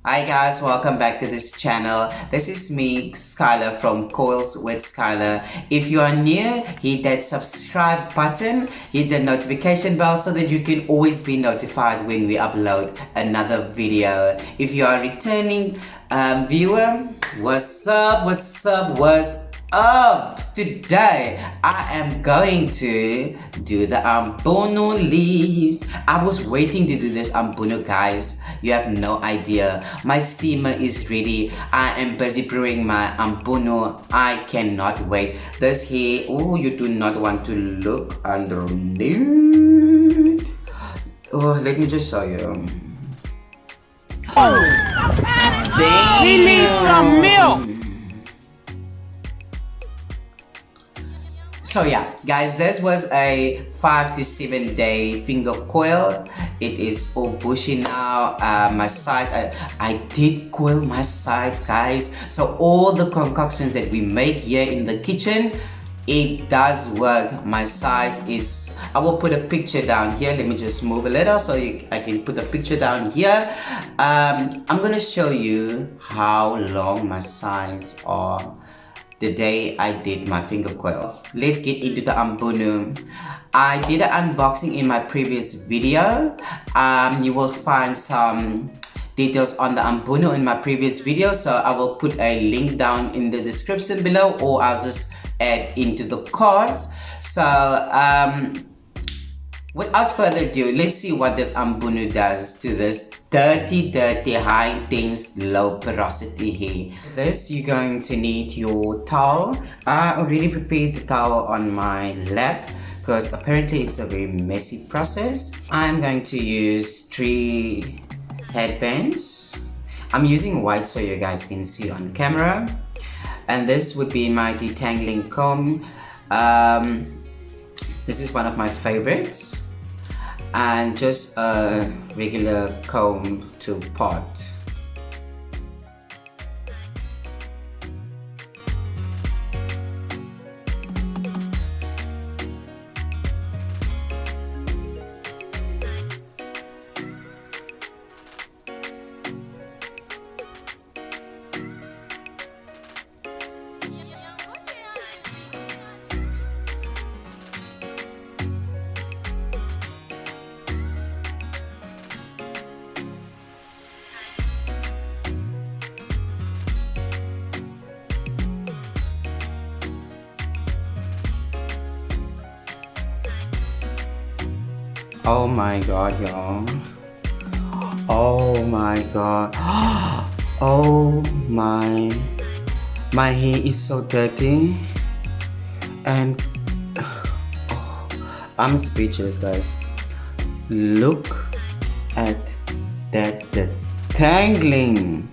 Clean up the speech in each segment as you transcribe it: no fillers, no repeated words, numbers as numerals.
Hi guys, welcome back to this channel. This is me, Skylar from Coils with Skylar. If you are new, hit that subscribe button, hit the notification bell so that you can always be notified when we upload another video. If you are a returning viewer, what's up, what's up, what's up? Today I am going to do the Ambunu leaves. I was waiting to do this Ambunu, guys. You have no idea. My steamer is ready. I am busy brewing my Ambunu. I cannot wait. This here, oh, you do not want to look underneath. Oh, let me just show you. Oh, he needs some milk. So yeah, guys, this was a 5 to 7 day finger coil. It is all bushy now. My sides, I did coil my sides, guys. So all the concoctions that we make here in the kitchen, it does work. My sides is, I will put a picture down here. Let me just move a little so I can put a picture down here. I'm gonna show you how long my sides are the day I did my finger coil. Let's get into the Ambunu. I did an unboxing in my previous video. You will find some details on the Ambunu in my previous video, so I will put a link down in the description below, or I'll just add into the cards. So without further ado, let's see what this Ambunu does to this dirty high intense low porosity hair. For this, you're going to need your towel. I already prepared the towel on my lap because apparently it's a very messy process. I'm going to use 3 headbands. I'm using white so you guys can see on camera, and this would be my detangling comb. This is one of my favorites, and just a regular comb to part. Oh my god, y'all. Oh my god. Oh my hair is so dirty, and oh, I'm speechless, guys. Look at that detangling.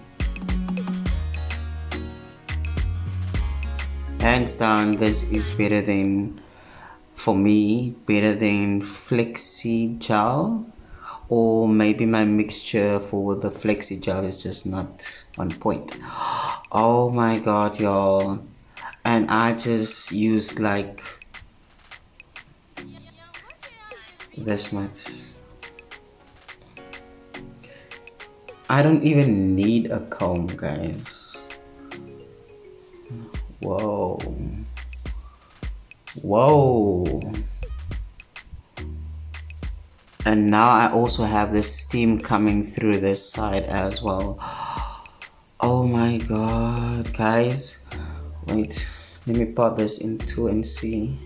Hands down, this is better than, for me, better than flexi gel, or maybe my mixture for the flexi gel is just not on point. Oh my god, y'all. And I just use like this much. I don't even need a comb, guys. Whoa. Whoa. And now I also have the steam coming through this side as well. Oh my god, guys. Wait, let me put this in 2 and see.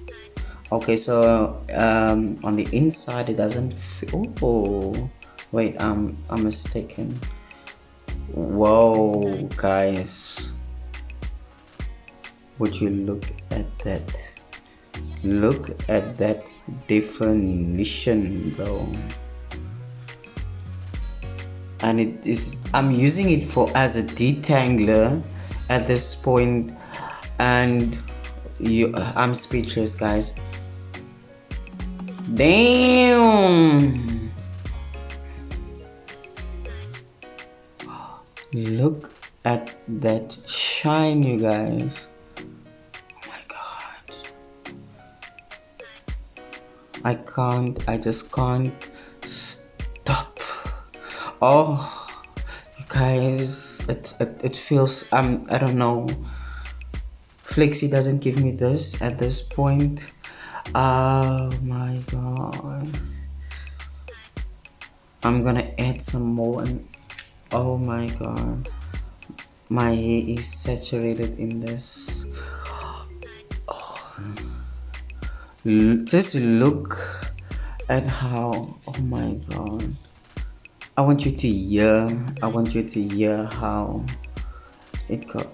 Okay, so on the inside it doesn't feel. Oh wait, I'm mistaken. Whoa, guys, would you look at that? Look at that definition, bro. And it is, I'm using it for as a detangler at this point, and I'm speechless, guys. Damn, look at that shine, you guys. I just can't stop. Oh, you guys, it feels I don't know, Flexi doesn't give me this at this point. Oh my god, I'm gonna add some more, and oh my god, my hair is saturated in this. Just look at how, oh my god, I want you to hear how it got.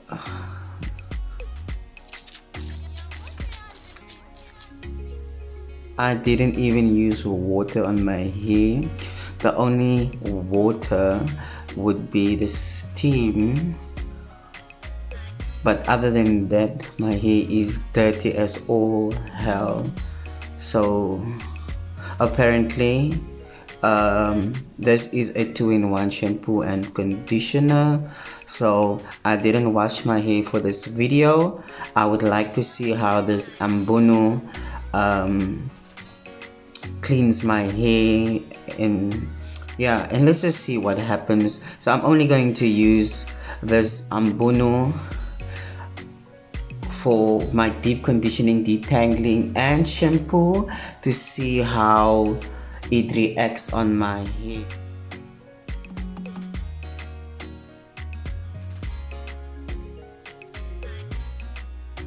I didn't even use water on my hair. The only water would be the steam, but other than that, my hair is dirty as all hell. So apparently this is a 2-in-1 shampoo and conditioner. So I didn't wash my hair for this video. I would like to see how this Ambunu cleans my hair, and yeah, and let's just see what happens. So I'm only going to use this Ambunu for my deep conditioning, detangling and shampoo to see how it reacts on my hair.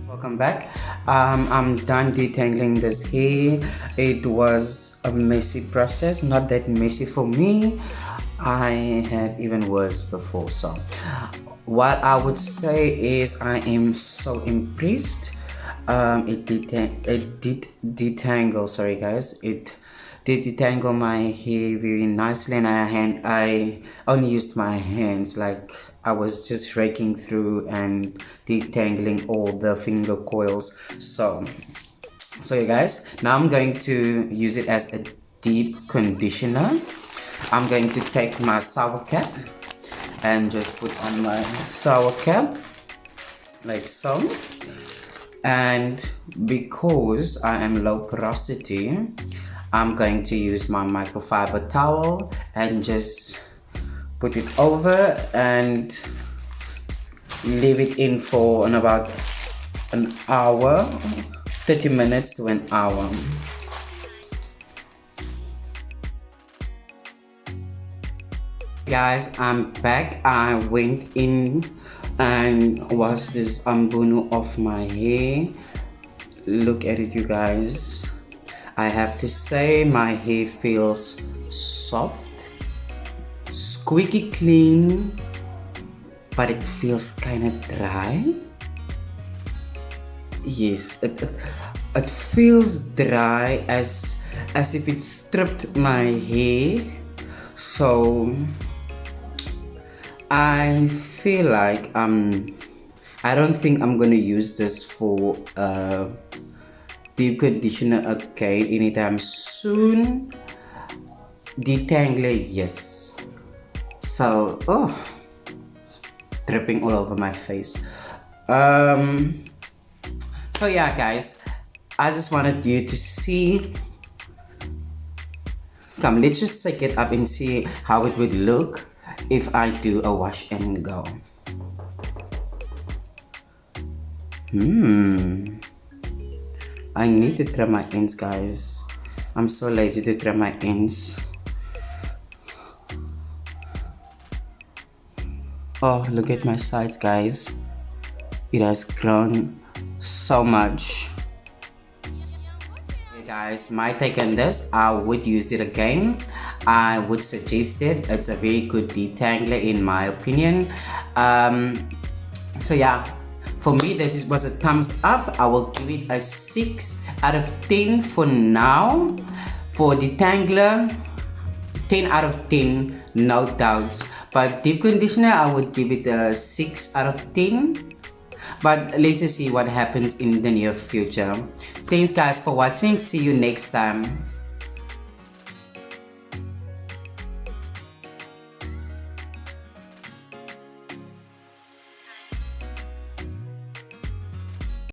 Welcome back. I'm done detangling this hair. It was a messy process, not that messy for me. I had even worse before. So what I would say is I am so impressed. It did detangle, sorry guys, it did detangle my hair very nicely, and I only used my hands, like I was just raking through and detangling all the finger coils. So you guys, now I'm going to use it as a deep conditioner. I'm going to take my shower cap and just put on my shower cap like so, and because I am low porosity, I'm going to use my microfiber towel and just put it over and leave it in for about an hour, 30 minutes to an hour. Guys, I'm back. I went in and washed this Ambunu off my hair. Look at it, you guys. I have to say my hair feels soft, squeaky clean, but it feels kind of dry. Yes, it feels dry, as if it stripped my hair. So I feel like I don't think I'm gonna use this for deep conditioner again anytime soon. Detangler, yes. So dripping all over my face. So yeah guys, I just wanted you to see. Come, let's just take it up and see how it would look if I do a wash and go. I need to trim my ends, guys. I'm so lazy to trim my ends. Oh, look at my sides, guys. It has grown so much. Hey guys, my take on this, I would use it again. I would suggest it. It's a very good detangler in my opinion. So yeah, for me this was a thumbs up. I will give it a 6 out of 10 for now. For detangler, 10 out of 10, no doubts. But deep conditioner, I would give it a 6 out of 10. But let's just see what happens in the near future. Thanks guys for watching. See you next time.